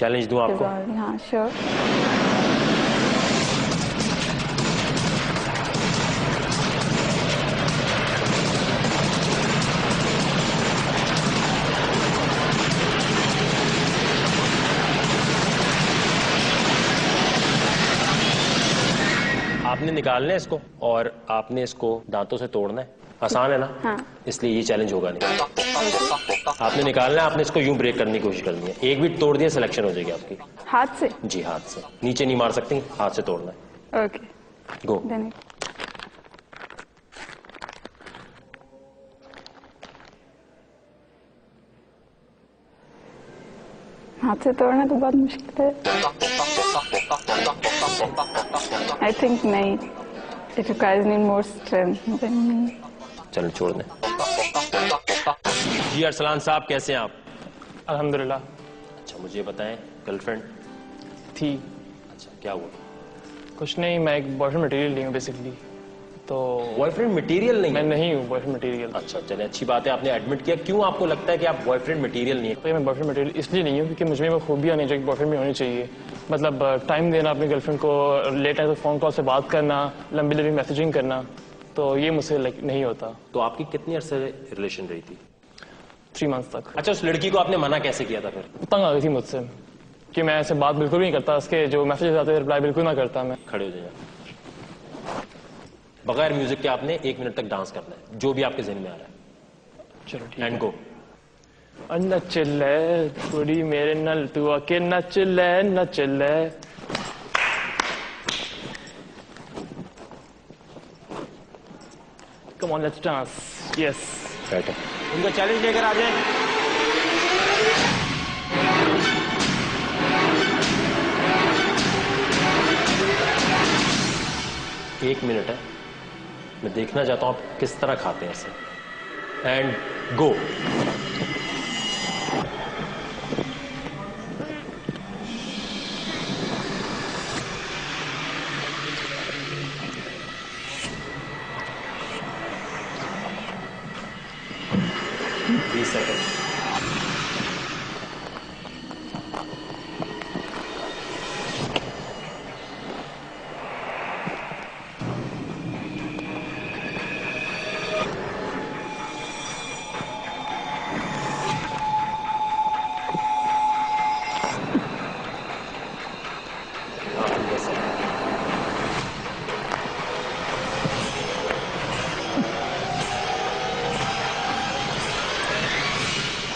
Challenge दूं आपको? हाँ श्योर। आपने निकालना है इसको और आपने इसको दांतों से तोड़ना है। आसान है ना? हाँ। इसलिए ये चैलेंज होगा नहीं। आपने निकालना है, आपने इसको यूं ब्रेक करने की कोशिश करनी है। एक भी तोड़ दिया सिलेक्शन हो जाएगी आपकी। हाथ से? जी हाथ से, नीचे नहीं मार सकती, हाथ से तोड़ना है। Okay go. हाथ से तोड़ना तो बहुत मुश्किल है। आई थिंक नहीं, it requires need more strength than me. चलो छोड़ दें। जी अरसलान साहब कैसे हैं आप? अल्हम्दुलिल्लाह। अच्छा मुझे बताएं, गर्लफ्रेंड थी। अच्छा क्या हुआ? कुछ नहीं, मैं एक बॉयफ्रेंड मटेरियल नहीं हूँ बेसिकली। तो बॉयफ्रेंड मटेरियल नहीं? मैं नहीं हूँ बॉयफ्रेंड मटेरियल। अच्छा चलिए अच्छी बात है, आपने एडमिट किया। क्यों आपको लगता है कि आप बॉयफ्रेंड मटेरियल नहीं है? तो मैं बॉयफ्रेंड मटेरियल इसलिए नहीं हूँ क्योंकि मुझे में खूबियाँ नहीं जो एक बॉयफ्रेंड में होनी चाहिए। मतलब टाइम देना अपनी गर्लफ्रेंड को, लेट आए तो फ़ोन कॉल से बात करना, लंबी लंबी मैसेजिंग करना, तो ये मुझसे नहीं होता। तो आपकी कितनी अरसे रिलेशन रही थी? 3 मंथ्स तक। अच्छा उस लड़की को आपने मना कैसे किया था फिर? तंग आ गई थी मुझसे कि मैं ऐसे बात बिल्कुल भी नहीं करता, उसके जो मैसेजेस आते हैं रिप्लाई बिल्कुल ना करता मैं। खड़े हो जाइए। बगैर म्यूजिक के आपने 1 मिनट तक डांस करना है, जो भी आपके जहन में आ रहा है। चलो ठीक एंड गो। नच ले कुड़ी मेरे नल तू आके नच ले नच ले। Come on let's dance. Yes बैठे। उनका चैलेंज लेकर आ जाए। एक मिनट है, मैं देखना चाहता हूं आप किस तरह खाते हैं इसे। And go. सेकंड।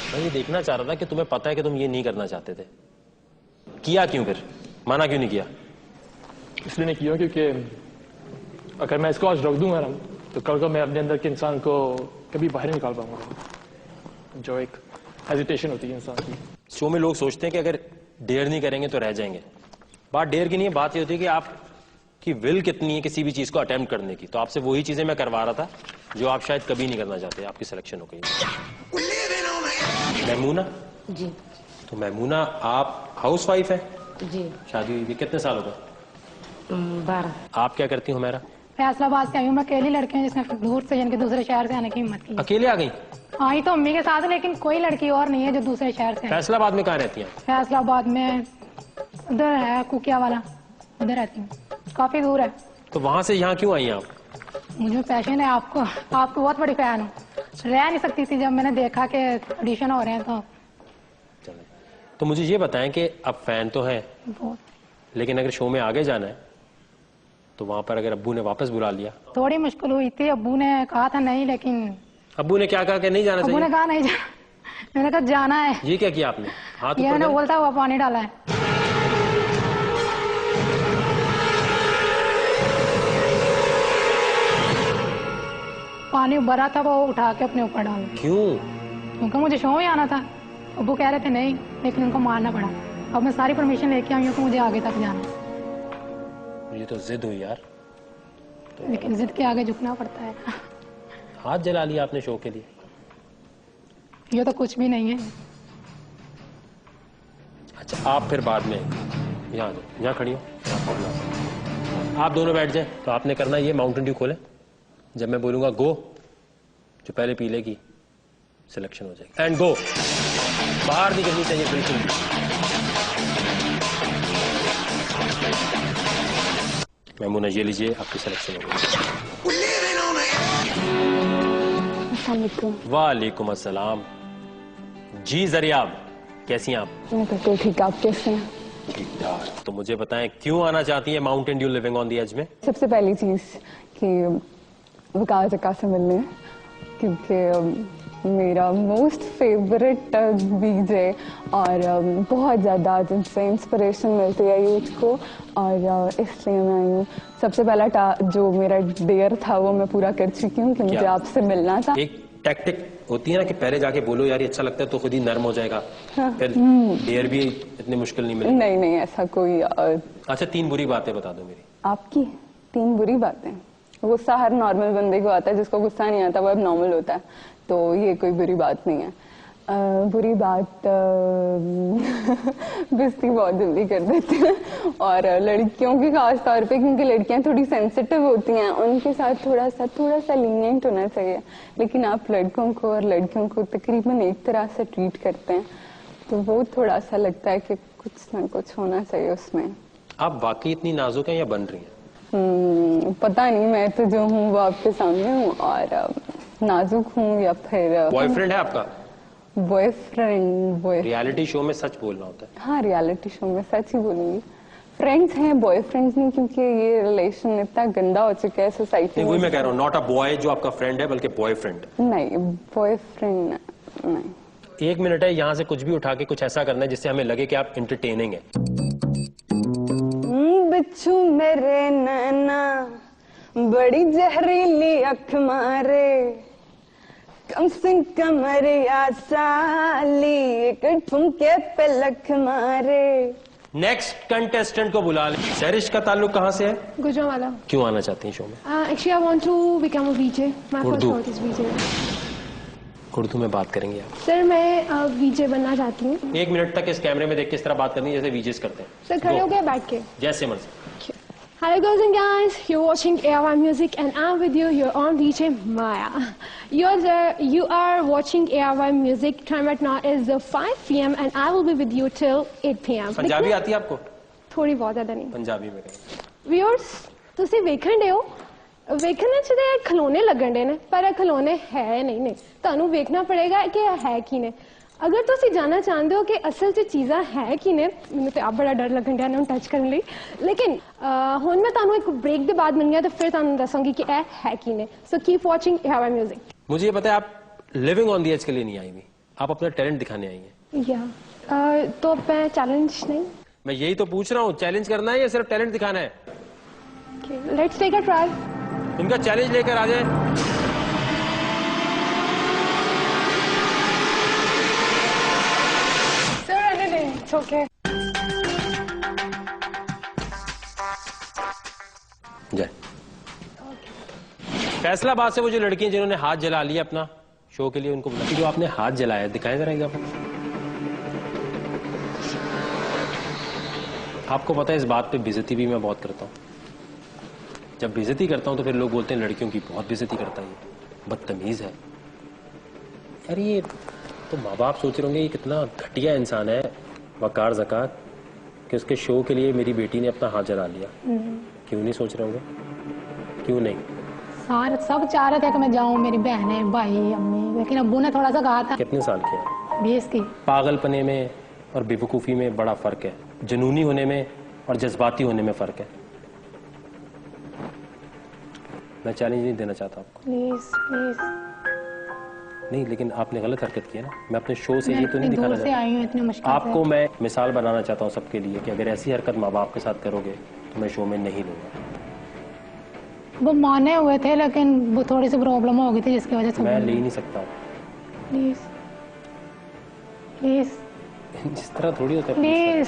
मैं ये देखना चाह रहा था कि तुम्हें पता है कि तुम ये नहीं करना चाहते थे, किया क्यों फिर? मना क्यों नहीं किया? इसलिए नहीं किया क्योंकि अगर मैं इसको आज रोक दूंगा ना तो कल को मैं अपने अंदर के इंसान को कभी बाहर नहीं निकाल पाऊंगा, जो एक हेजिटेशन होती है इंसान की। शो में लोग सोचते हैं कि अगर डेयर नहीं करेंगे तो रह जाएंगे। बात डेयर की नहीं है, बात ये होती है कि आपकी विल कितनी है किसी भी चीज को अटेम्प्ट करने की। तो आपसे वही चीजें मैं करवा रहा था जो आप शायद कभी नहीं करना चाहते। आपकी सिलेक्शन हो गई। मैमूना जी। तो मैमूना आप हाउस वाइफ है? जी। शादी हुई कितने साल हो गए? 12। आप क्या करती हो? मेरा फैसलाबाद से आई हूँ, मैं अकेली लड़की हूँ जिसने दूर से यानी कि दूसरे शहर से आने की हिम्मत की। अकेले आ गई? आई तो अम्मी के साथ, लेकिन कोई लड़की और नहीं है जो दूसरे शहर से। फैसलाबाद में कहाँ रहती हैं? फैसलाबाद में उधर है कुकिया वाला, उधर रहती हूँ, काफी दूर है। तो वहां से यहाँ क्यों आई आप? मुझे पैशन है, आपको बहुत बड़ी फैन हूँ। रह नहीं सकती थी जब मैंने देखा कि ऑडिशन हो रहे हैं तो। चले तो मुझे ये बताएं कि अब फैन तो है बहुत, लेकिन अगर शो में आगे जाना है तो वहां पर अगर अब्बू ने वापस बुला लिया? थोड़ी मुश्किल हुई थी, अब्बू ने कहा था नहीं, लेकिन अब्बू ने क्या कहा कि नहीं जाना अब्बू चाहिए? ने कहा नहीं जाना। मैंने कहा जाना है। ये क्या किया आपने? हाथ ये मैंने ऊपर बोलता हुआ पानी डाला है। पानी भरा था वो उठा के अपने ऊपर डाला। क्यों? क्योंकि मुझे शो में आना था। अब्बू कह रहे थे नहीं, लेकिन उनको मारना पड़ा। अब मैं सारी परमिशन लेके आई हूँ कि मुझे आगे तक जाना। ये तो जिद हुई यार। लेकिन जिद के आगे झुकना पड़ता है। हाथ जला लिया आपने शो के लिए। ये तो कुछ भी नहीं है। अच्छा आप फिर बाद में यहाँ खड़ी हो, आप दोनों बैठ जाए। तो आपने करना ये, माउंटेन ड्यू खोले, जब मैं बोलूंगा गो, जो पहले पी लेगी सिलेक्शन हो जाएगी। And go. बाहर निकलनी चाहिए बिल्कुल भी। मैमूना, ये लीजिए, आपकी सिलेक्शन हो गई। अस्सलाम वालेकुम। वालेकुम अस्सलाम। जी ज़रियाब, कैसी हैं आप? मैं बिल्कुल ठीक, आप कैसे हैं? ठीक ठाक। तो मुझे बताएं, क्यों आना चाहती हैं mountain due living on the edge में? सबसे पहली चीज़ कि वकास अक्का से मिलने, क्योंकि मेरा मोस्ट फेवरेट बीजे और बहुत ज़्यादा जिनसे इंस्पिरेशन मिलती है यूथ को, और इसलिए मैं आई हूँ। सबसे पहला जो मेरा डेयर था वो मैं पूरा कर चुकी हूँ कि मुझे क्या? आपसे मिलना था। एक टैक्टिक होती है ना कि पहले जाके बोलो यार ये अच्छा लगता है तो खुद ही नर्म हो जाएगा, फिर डेयर भी इतनी मुश्किल नहीं मिलेगी। नहीं नहीं, ऐसा कोई अच्छा, 3 बुरी बातें बता दो मेरी। आपकी 3 बुरी बातें। गुस्सा हर नॉर्मल बंदे को आता है, जिसको गुस्सा नहीं आता वो अब नॉर्मल होता है, तो ये कोई बुरी बात नहीं है। बुरी बात बेइज्जती बहुत जल्दी कर देते हैं, और लड़कियों की खास तौर पे, क्योंकि लड़कियां थोड़ी सेंसिटिव होती हैं, उनके साथ थोड़ा सा लीनियंट होना चाहिए। लेकिन आप लड़कों को और लड़कियों को तकरीबन एक तरह से ट्रीट करते हैं, तो वो थोड़ा सा लगता है कि कुछ ना कुछ होना चाहिए उसमें। आप वाकई इतनी नाजुक हैं या बन रही हैं? पता नहीं, मैं तो जो हूँ वो आपके सामने हूँ, और नाजुक हूँ या फिर बॉयफ्रेंड है आपका? बॉयफ्रेंड रियलिटी शो में सच बोलना होता है। हाँ, रियलिटी शो में सच ही बोलूंगी। फ्रेंड्स हैं, बॉयफ्रेंड्स नहीं, क्योंकि ये रिलेशन इतना गंदा हो चुका है सोसाइटी में। वही मैं कह रहा हूँ, नॉट अ बॉय जो आपका फ्रेंड है, बल्कि बॉयफ्रेंड। नहीं, बॉयफ्रेंड नहीं। 1 मिनट है, यहाँ से कुछ भी उठा के कुछ ऐसा करना है जिससे हमें लगे कि आप इंटरटेनिंग है। बिच्छू मेरे नैना बड़ी जहरीली अख मारे, कम से कमरिया साली एक ठुमके पे लख मारे। नेक्स्ट कंटेस्टेंट को बुला ले। सरिश का ताल्लुक कहाँ से है? Gujranwala. क्यों आना चाहती हैं शो में? Actually, I want to become a VJ. My first Urdu. thought is VJ. Urdu में बात करेंगे आप। सर, मैं VJ बनना चाहती हूँ। 1 मिनट तक इस कैमरे में देख के इस तरह बात करनी है जैसे वीजेस करते हैं। सर, खड़े हो गए, बैठ के। जैसे मर्जी। Hello girls and guys, you're watching ARY Music and I'm with you. You're on DJ Maya. You are watching ARY Music. Time right now is 5 PM and I will be with you till 8 PM. Punjabi आती है आपको? थोड़ी बहुत ज़्यादा नहीं। पंजाबी में करेंगे। Viewers, ਤੁਸੀਂ ਵੇਖਣ ਦੇ ਹੋ, ਵੇਖਣ ਚ ਤੇ ਖਿਲੌਣੇ ਲੱਗਣ ਦੇ ਨੇ, ਪਰ ਇਹ ਖਿਲੌਣੇ ਹੈ ਨਹੀਂ ਨੇ। ਤੁਹਾਨੂੰ ਵੇਖਣਾ ਪੜੇਗਾ ਕਿ ਇਹ ਹੈ ਕੀ ਨੇ। ਅਗਰ ਤੁਸੀਂ ਜਾਨਣਾ ਚਾਹੁੰਦੇ ਹੋ ਕਿ ਅਸਲ ਚ ਚੀਜ਼ਾਂ ਹੈ ਕੀ ਨੇ, ਮੈਨੂੰ ਤੇ ਆਪ ਬੜਾ ਡਰ ਲੱਗਣ ਡਿਆ ਨੇ ਟੱਚ ਕਰਨ ਲਈ, ਲੇਕਿਨ ਹੁਣ ਮੈਂ ਤੁਹਾਨੂੰ ਇੱਕ ਬ੍ਰੇਕ ਦੇ ਬਾਅਦ ਮਿਲਣੀ ਆ ਤੇ ਫਿਰ ਤੁਹਾਨੂੰ ਦੱਸਾਂਗੀ ਕਿ ਇਹ ਹੈ ਕੀ ਨੇ। ਸੋ कीप वाचिंग ARY म्यूजिक। मुझे ये पता है आप लिविंग ऑन द एज के लिए नहीं आई हुई, आप अपना टैलेंट दिखाने आई हैं। या तो मैं चैलेंज नहीं, मैं यही तो पूछ रहा हूँ, चैलेंज करना है या सिर्फ टैलेंट दिखाना है? Let's take a try. इनका चैलेंज लेकर आ जाए। Sir anything, it's okay. जय। फैसलाबाद से वो जो लड़कियां जिन्होंने हाथ जला लिया अपना शो के लिए, उनको बुला, जो आपने हाथ जलाया दिखाया जरा आप। आपको पता है इस बात पे बेइज्जती भी मैं बहुत करता हूँ। जब बेइज्जती करता हूँ तो फिर लोग बोलते हैं लड़कियों की बहुत बेइज्जती करता है, ये बदतमीज है। यार ये तो माँ बाप सोच रहे होंगे ये कितना घटिया इंसान है वकार ज़कात कि उसके शो के लिए मेरी बेटी ने अपना हाथ जला लिया। क्यों नहीं सोच रहे होंगे? क्यों नहीं? सारे सब चाह रहे थे कि मैं जाऊं, मेरी बहनें, भाई, अम्मी, लेकिन अब्बू ने थोड़ा सा कहा था। कितने साल के हैं? 20 की। पागलपने में और बेवकूफ़ी में बड़ा फर्क है, जुनूनी होने में और जज्बाती होने में फर्क है। मैं चैलेंज नहीं देना चाहता आपको, प्लीज प्लीज। नहीं, लेकिन आपने गलत हरकत की है ना। मैं अपने शो से मैं ये तो नहीं इतनी दिखाना दूर से आई हूँ, इतनी मुश्किल चाहता से। आपको मैं मिसाल बनाना चाहता हूँ सबके लिए कि अगर ऐसी हरकत माँ बाप के साथ करोगे तो मैं शो में नहीं लूंगा। वो माने हुए थे, लेकिन वो थोड़ी सी प्रॉब्लम हो गई थी जिसकी वजह से मैं ले ही नहीं सकता। प्लीज प्लीज जिस तरह थोड़ी होता है प्लीज,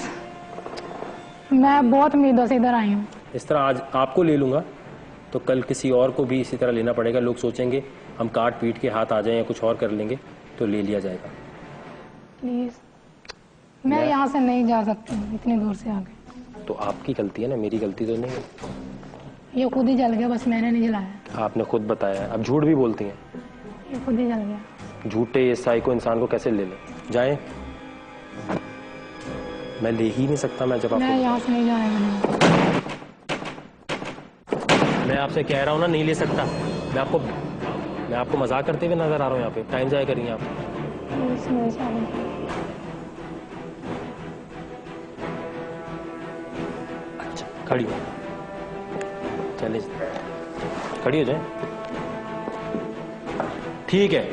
मैं बहुत उम्मीदों से इधर आई हूँ। इस तरह आज आपको ले लूंगा तो कल किसी और को भी इसी तरह लेना पड़ेगा। लोग सोचेंगे हम काट पीट के हाथ आ जाएं या कुछ और कर लेंगे तो ले लिया जाएगा। प्लीज, मैं यहाँ से नहीं जा सकती हूँ, इतनी दूर से आगे। तो आपकी गलती है ना, मेरी गलती तो नहीं है। ये खुद ही जल गया, बस मैंने नहीं जलाया। आपने खुद बताया है, अब झूठ भी बोलती हैं। ये खुद ही जल गया। झूठे ये साइको इंसान को कैसे ले ले जाए? मैं ले ही नहीं सकता। मैं जब मैं आपको यहाँ से नहीं जाने वाली हूँ। मैं आपसे कह रहा हूँ ना, नहीं ले सकता। मैं आपको मजाक करते हुए नजर आ रहा हूँ यहाँ पे। टाइम जाया करिए आप। समझ आ रही है। अच्छा, खड़ी हो, चलिए खड़ी हो जाए। ठीक है,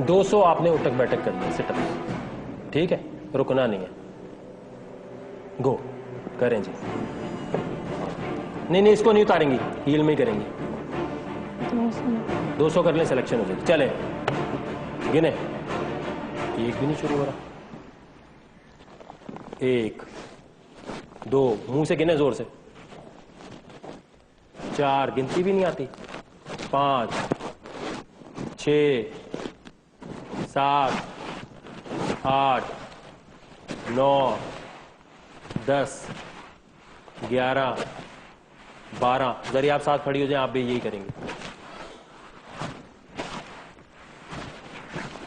200 आपने उठक बैठक करनी है, सिटअप। ठीक है, रुकना नहीं है। गो करें जी। नहीं, इसको नहीं उतारेंगी, हील में ही करेंगी। 200 कर लें, सिलेक्शन हो जाएगी। चले गिने, एक भी नहीं शुरू हो रहा। 1 2, मुंह से गिने जोर से। 4, गिनती भी नहीं आती। 5 6 7 8 9 10 11 12। जरिए आप साथ खड़ी हो जाए, आप भी यही करेंगे।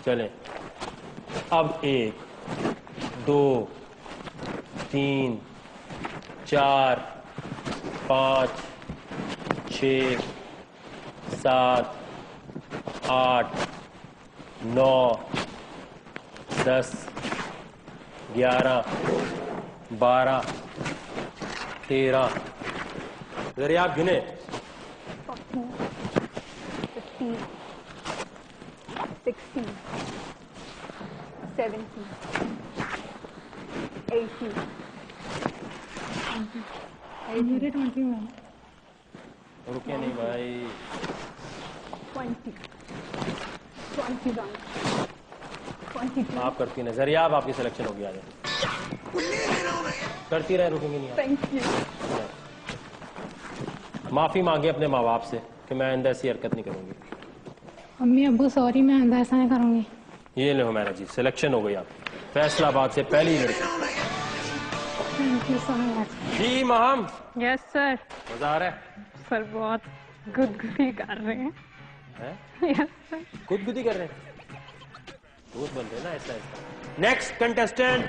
चलें, अब 1 2 3 4 5 6 7 8 9 10 11 12 13। जरिए आप गिने। 15 16 17 18 मेरे 20 में रुके नहीं भाई। 20 21 22। आप करती हैं, जरिए आप, आपकी सिलेक्शन होगी। आ जाए, करती रहे, रुकेंगे नहीं आप। Thank you. माफी मांगे अपने माँ बाप से कि मैं आइंदा ऐसी हरकत नहीं करूंगी। अम्मी अब्बू सॉरी, मैं आइंदा ऐसा नहीं करूंगी। ये ले हुमैरा जी, सिलेक्शन हो गई आप, फैसलाबाद से पहली लड़की। Thank you so much. जी महम, यस सर। मजा आ रहा है? सर बहुत गुदगुदी कर रहे हैं। Yes sir. गुदगुदी कर रहे हैं, दोस्त बन रहे हैं ना ऐसा ऐसा। नेक्स्ट कंटेस्टेंट,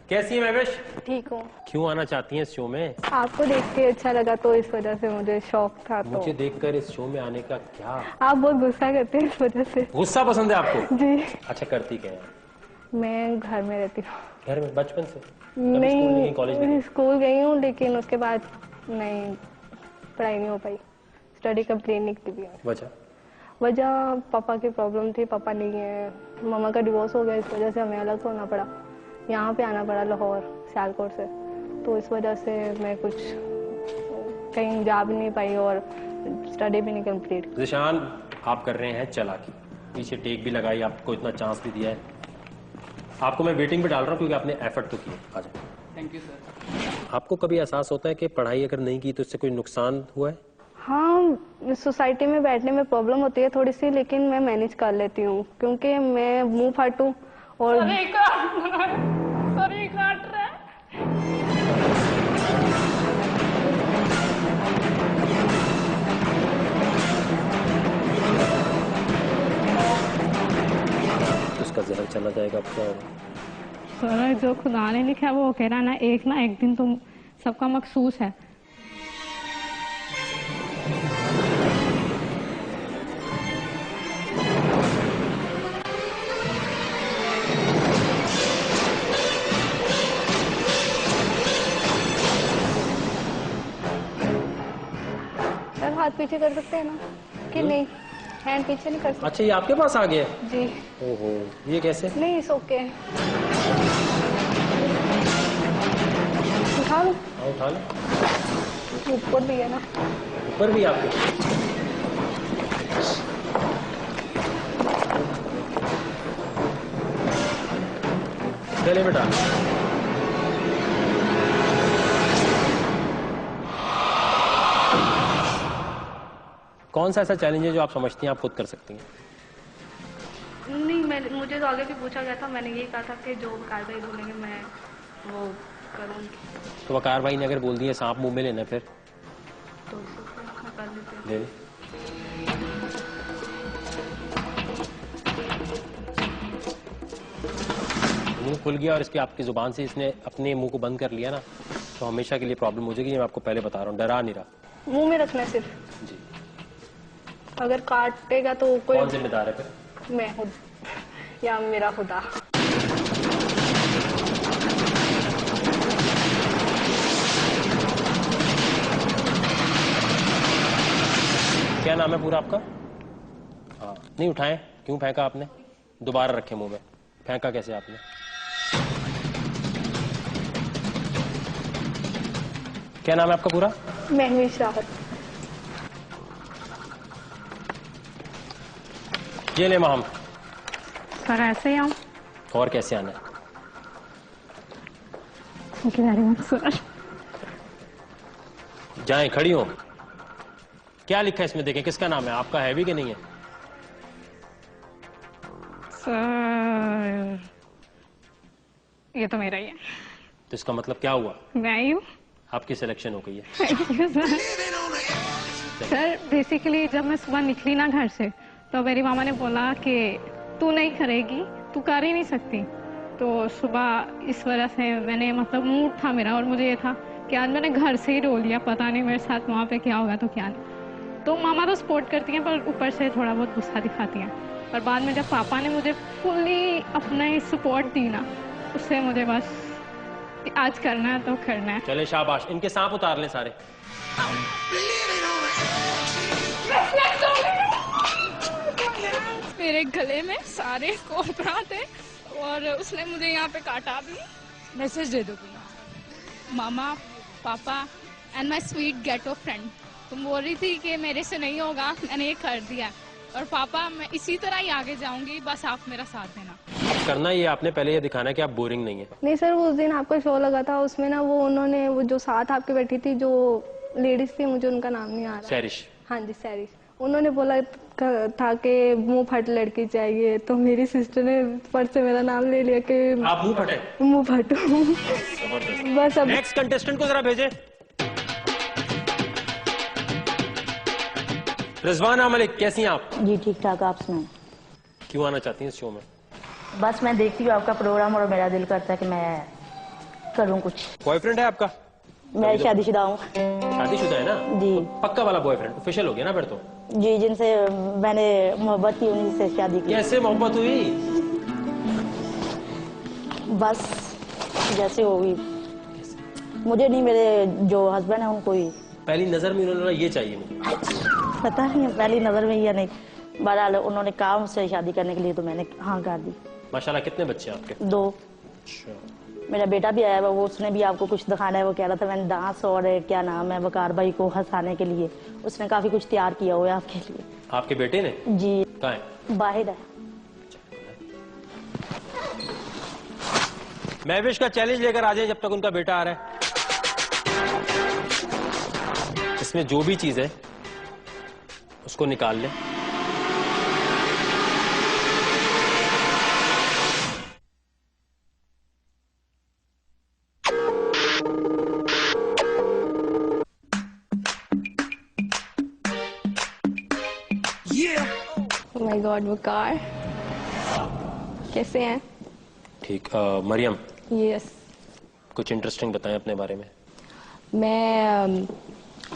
कैसी है महविश? ठीक हूँ। क्यों आना चाहती हैं इस शो में? आपको देख के अच्छा लगा तो इस वजह से मुझे शौक था। तो मुझे देखकर इस शो में आने का क्या? आप बहुत गुस्सा करते हैं इस वजह से। गुस्सा पसंद है आपको? जी। अच्छा, करती क्या है? मैं घर में रहती हूँ। घर में बचपन से? नहीं, कॉलेज में? स्कूल गई हूँ लेकिन उसके बाद नहीं, पढ़ाई नहीं हो पाई, स्टडी कंप्लीट नहीं की। वजह पापा की प्रॉब्लम थी, पापा नहीं है, मामा का डिवोर्स हो गया, इस वजह से हमें अलग होना पड़ा, यहाँ पे आना पड़ा लाहौर सियालकोट से। तो इस वजह से मैं कुछ कहीं जा भी नहीं पाई और स्टडी भी नहीं कंप्लीट। ज़िशान, आप कर रहे हैं चालाकी, पीछे टेक भी लगाई, आपको इतना चांस भी दिया है। आपको मैं वेटिंग पे डाल रहा हूँ क्योंकि आपने एफर्ट तो किया। आ जाए। Thank you sir. आपको कभी एहसास होता है कि पढ़ाई अगर नहीं की तो इससे कोई नुकसान हुआ है? हाँ, सोसाइटी में बैठने में प्रॉब्लम होती है थोड़ी सी, लेकिन मैं मैनेज कर लेती हूँ क्योंकि मैं मुंह फाटूं और सर काट रहा है। उसका जहर चला जाएगा, अब क्या होगा? सर जो खुदा ने लिखा है वो कह रहा ना एक दिन तुम सबका मखसूस है। सर हाथ पीछे कर सकते हैं ना कि नहीं? हैंड पीछे नहीं कर सकते? अच्छा, ये आपके पास आ गया? जी ओहो, ये कैसे? नहीं, इट्स ओके। उठा लो, हाँ, उठा लो। ऊपर भी है ना? ऊपर भी आपके? चलिए बेटा। कौन सा ऐसा चैलेंज है जो आप समझती हैं आप खुद कर सकती हैं? नहीं, मुझे तो आगे भी पूछा गया था, मैंने यही कहा था कि जो कार्रवाई बोलेंगे मैं वो करूँगी। तो वकार भाई ने अगर बोल दिया सांप मुंह में लेना, फिर तो उसको कर लेते हैं। ले ले। खुल गया और इसकी आपकी जुबान से इसने अपने मुंह को बंद कर लिया ना, तो हमेशा के लिए प्रॉब्लम हो जाएगी। ये मैं आपको पहले बता रहा हूँ, डरा नहीं रहा। मुंह में रखना है सिर्फ जी। अगर काटेगा तो कोई कौन जिम्मेदार है फिर? मैं खुद या मेरा खुदा। क्या नाम है पूरा आपका? हाँ, नहीं उठाएं, क्यों फेंका आपने? दोबारा रखे मुंह में, फेंका कैसे आपने? क्या नाम है आपका पूरा? महविश राहत। ये ले माम। सर ऐसे ही आऊँ? और कैसे आना है? Thank you very much sir. जाएं, खड़ी हो। क्या लिखा है इसमें, देखें किसका नाम है? आपका है भी कि नहीं है? सर ये तो मेरा ही है। तो इसका मतलब क्या हुआ? मैं ही हूँ। आपकी सिलेक्शन हो गई है। Thank you sir. Sir basically जब मैं सुबह निकली ना घर से, तो मेरी मामा ने बोला कि तू नहीं करेगी, तू कर ही नहीं सकती। तो सुबह इस वजह से मैंने मतलब मूड था मेरा, और मुझे ये था कि आज मैंने घर से ही रो लिया, पता नहीं मेरे साथ वहाँ पे क्या होगा तो क्या नहीं। तो मामा तो सपोर्ट करती हैं, पर ऊपर से थोड़ा बहुत गुस्सा दिखाती हैं। और बाद में जब पापा ने मुझे फुल्ली अपना ही सपोर्ट दी ना, उससे मुझे बस आज करना है तो करना है। चले शाबाश, इनके सांप उतार लें सारे। मेरे गले में सारे कोबरा थे और उसने मुझे यहाँ पे काटा भी। मैसेज दे दो मामा, पापा and my sweet Geto friend. तुम बोल रही थी कि मेरे से नहीं होगा, मैंने ये कर दिया। और पापा मैं इसी तरह ही आगे जाऊंगी, बस आप मेरा साथ देना। अब करना ये आपने पहले ये दिखाना है कि आप बोरिंग नहीं है। नहीं सर, उस दिन आपका शो लगा था, उसमें ना वो उन्होंने वो जो साथ आपके बैठी थी जो लेडीज थी, मुझे उनका नाम नहीं आ रहा। सैरिश। हाँ जी सैरिश। उन्होंने बोला था कि मुंह फट लड़की चाहिए, तो मेरी सिस्टर ने फट से मेरा नाम ले लिया कि आप मुंह फटे। मुंह फटो। बस अब नेक्स्ट कंटेस्टेंट को जरा भेजें। रिजवाना मलिक, कैसी हैं आप? जी ठीक ठाक, आप सुनाएं। क्यों आना चाहती हैं इस शो में? बस मैं देखती हूँ आपका प्रोग्राम और मेरा दिल करता है कि मैं करूँ कुछ। बॉयफ्रेंड है आपका? मैं शादीशुदा हूँ। शादीशुदा है ना? जी। पक्का वाला बॉयफ्रेंड ऑफिशियल हो गया ना फिर तो? जी, जिनसे मैंने मोहब्बत की उन्हीं से शादी की। कैसे मोहब्बत हुई? बस जैसे होगी, मुझे नहीं, मेरे जो हस्बैंड है उनको ही। पहली नजर में उन्होंने ये चाहिए मुझे। पता नहीं पहली नजर में या नहीं, बहरहाल उन्होंने कहा मुझसे शादी करने के लिए, तो मैंने हाँ कर दी। माशाल्लाह, कितने बच्चे हैं आपके? 2। अच्छा। मेरा बेटा भी आया है, वो उसने भी आपको कुछ दिखाना है। वो कह रहा था मैंने डांस और क्या नाम है वकार भाई को हंसाने के लिए, उसने काफी कुछ तैयार किया हुआ है आपके लिए। आपके बेटे ने? जी। कहाँ है? बाहर है। महविश का चैलेंज लेकर आ जाए जब तक उनका बेटा आ रहा है। इसमें जो भी चीज है उसको निकाल ले। Oh my God, वकार कैसे हैं? ठीक। मरियम, यस। कुछ इंटरेस्टिंग बताएं अपने बारे में। मैं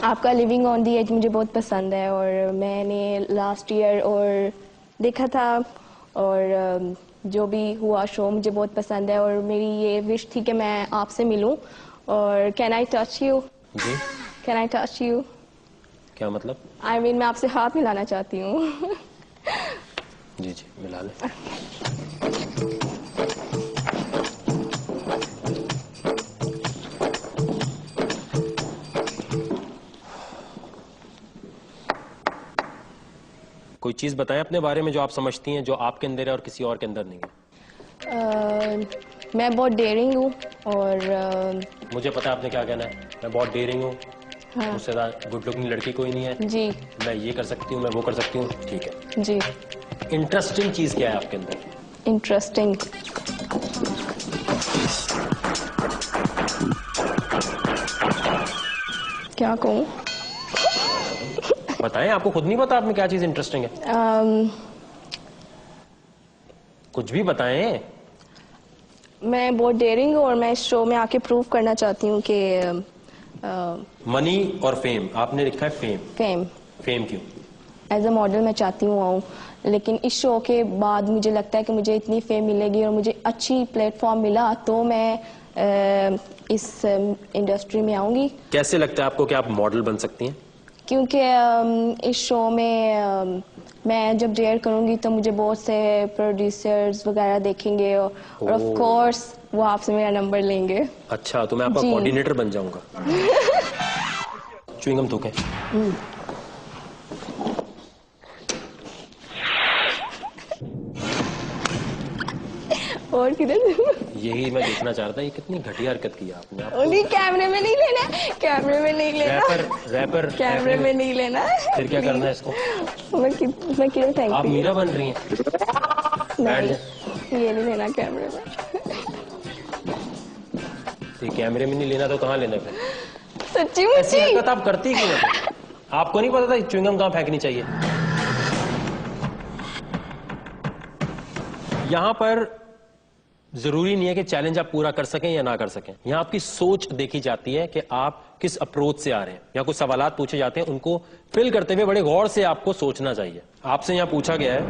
आपका लिविंग ऑन दी एज मुझे बहुत पसंद है, और मैंने लास्ट ईयर और देखा था, और जो भी हुआ शो मुझे बहुत पसंद है, और मेरी ये विश थी कि मैं आपसे मिलूं। और कैन आई टच यू? जी। Can I touch you? क्या मतलब? आई मीन मैं आपसे हाथ मिलाना चाहती हूँ। जी जी, मिला ले। कोई चीज बताएं अपने बारे में जो आप समझती हैं, जो आपके अंदर है और किसी और के अंदर नहीं है। मैं बहुत डेयरिंग हूँ, और मुझे पता है आपने क्या कहना है। मैं बहुत डेयरिंग हूँ, हाँ। मुझसे ज्यादा गुड लुकिंग लड़की कोई नहीं है। जी। मैं ये कर सकती हूँ, मैं वो कर सकती हूँ। ठीक है जी। इंटरेस्टिंग चीज क्या है आपके अंदर? इंटरेस्टिंग क्या कहूँ? बताएं, आपको खुद नहीं पता आप में क्या चीज इंटरेस्टिंग है? कुछ भी बताएं। मैं बहुत डेयरिंग हूँ और मैं इस शो में आके प्रूव करना चाहती हूँ कि मनी और फेम, आपने लिखा है फेम। फेम क्यों? एज अ मॉडल मैं चाहती हूँ आऊँ, लेकिन इस शो के बाद मुझे लगता है कि मुझे इतनी फेम मिलेगी और मुझे अच्छी प्लेटफॉर्म मिला तो मैं इस इंडस्ट्री में आऊँगी। कैसे लगता है आपको कि आप मॉडल बन सकती हैं? क्योंकि इस शो में मैं जब डेयर करूँगी तो मुझे बहुत से प्रोड्यूसर्स वगैरह देखेंगे और ऑफ कोर्स वो आपसे मेरा नंबर लेंगे। अच्छा, तो मैं आपका कोऑर्डिनेटर बन जाऊंगा। च्युइंगम थूके। और किधर? यही मैं देखना चाह रहा था, ये कितनी घटिया हरकत की आपने। नहीं, कैमरे में नहीं लेना, कैमरे में नहीं लेना। रैपर कैमरे में नहीं लेना। फिर क्या करना है इसको? मैं क्यों थैंक आप मीरा बन रही हैं? नहीं, ये नहीं लेना कैमरे में। तो कैमरे में नहीं लेना तो कहाँ लेना फिर? सच्ची ऐसी हरकत आप करती क्यों हैं? आपको नहीं पता था च्युइंगम कहाँ फेंकनी चाहिए? यहां पर जरूरी नहीं है कि चैलेंज आप पूरा कर सकें या ना कर सकें। यहां आपकी सोच देखी जाती है कि आप किस अप्रोच से आ रहे हैं। यहां कुछ सवालात पूछे जाते हैं, उनको फिल करते हुए बड़े गौर से आपको सोचना चाहिए। आपसे यहां पूछा गया है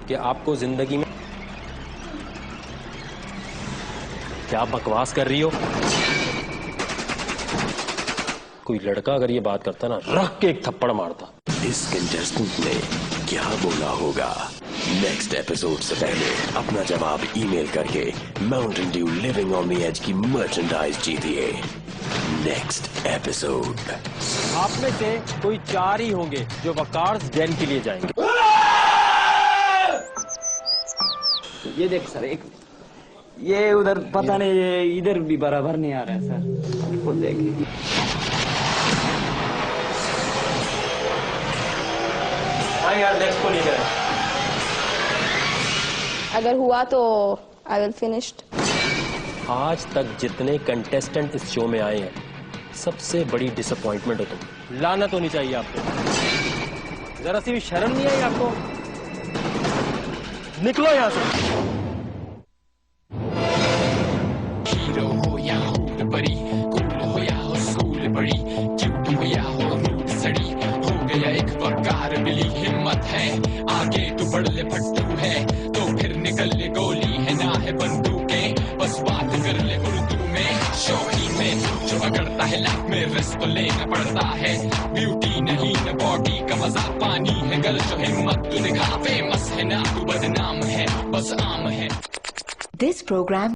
कि आपको जिंदगी में क्या बकवास कर रही हो? कोई लड़का अगर ये बात करता ना, रख के एक थप्पड़ मारता। इस कंटेस्टेंट ने क्या बोला होगा? नेक्स्ट एपिसोड से पहले अपना जवाब ईमेल करके Mountain due living on the edge की मर्चेंडाइज जीतिए। Next episode. आप में से कोई 4 ही होंगे जो वकार्स डेन के लिए जाएंगे। ये देख सर, एक ये उधर पता नहीं, ये इधर भी बराबर नहीं आ रहा है सर, खुद देखिए। हाँ यार, नेक्स्ट को नहीं करें। अगर हुआ तो आई विल फिनिश्ड। आज तक जितने कंटेस्टेंट इस शो में आए हैं, सबसे बड़ी डिसअपॉइंटमेंट हो तुम। लानत होनी चाहिए आपको। जरा सी भी शर्म नहीं आई आपको? निकलो यहां से। हीरो हो या हुड बड़ी, कूल हो या हो स्कूल बड़ी, क्यूट हो या हो रूट सड़ी, हो गया एक वकार मिली। हिम्मत है आगे तो बढ़ ले, फट्टू है तो फिर निकल ले, गोली है ना है बंदूकें, बस बात कर ले उर्दू में। शौकीन में जो अगड़ता है लाख में रिस्क तो लेना पड़ता है। ब्यूटी नहीं न बॉडी का मजा, पानी है गल जो हिम्मत तू दिखा। फेमस है ना तू बदनाम है, बस आम है। This program